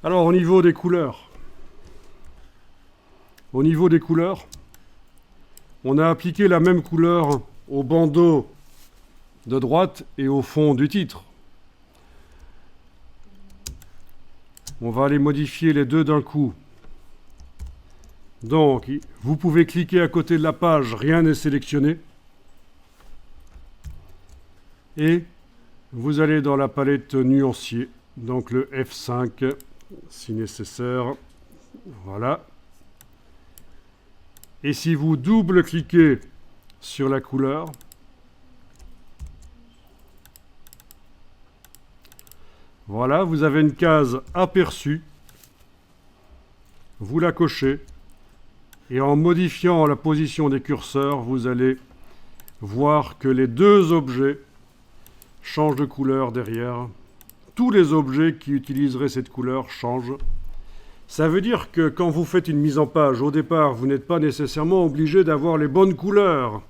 Alors, au niveau des couleurs, on a appliqué la même couleur au bandeau de droite et au fond du titre. On va aller modifier les deux d'un coup. Donc, vous pouvez cliquer à côté de la page, rien n'est sélectionné. Et vous allez dans la palette nuancier, donc le F5 si nécessaire. Voilà. Et si vous double-cliquez sur la couleur, voilà, vous avez une case aperçu. Vous la cochez. Et en modifiant la position des curseurs, vous allez voir que les deux objets changent de couleur derrière. Tous les objets qui utiliseraient cette couleur changent. Ça veut dire que quand vous faites une mise en page, au départ, vous n'êtes pas nécessairement obligé d'avoir les bonnes couleurs.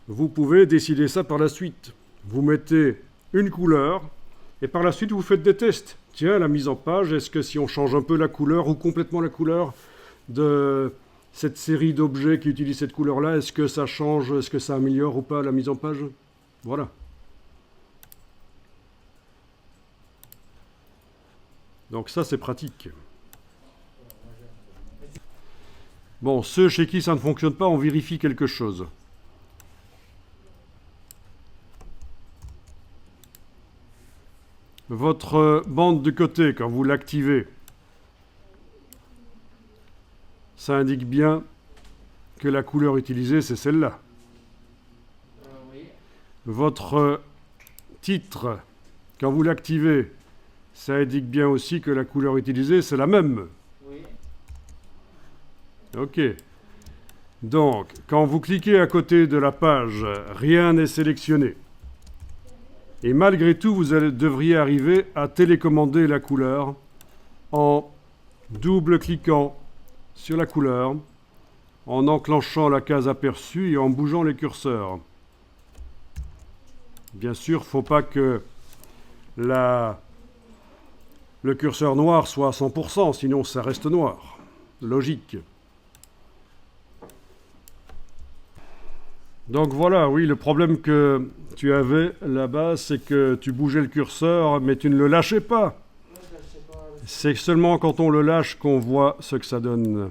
Vous pouvez décider ça par la suite. Vous mettez une couleur et par la suite, vous faites des tests. Tiens, la mise en page, est-ce que si on change un peu la couleur ou complètement la couleur de cette série d'objets qui utilisent cette couleur-là, est-ce que ça change, est-ce que ça améliore ou pas la mise en page? Voilà. Donc ça, c'est pratique. Bon, ceux chez qui ça ne fonctionne pas, on vérifie quelque chose. Votre bande de côté, quand vous l'activez, ça indique bien que la couleur utilisée, c'est celle-là. Oui. Votre titre, quand vous l'activez, ça indique bien aussi que la couleur utilisée, c'est la même. Oui. OK. Donc, quand vous cliquez à côté de la page, rien n'est sélectionné. Et malgré tout, vous devriez arriver à télécommander la couleur en double-cliquant sur la couleur, en enclenchant la case aperçue et en bougeant les curseurs. Bien sûr, il ne faut pas que le curseur noir soit à 100%, sinon ça reste noir. Logique. Donc voilà, oui, le problème que tu avais là-bas, c'est que tu bougeais le curseur, mais tu ne le lâchais pas. C'est seulement quand on le lâche qu'on voit ce que ça donne.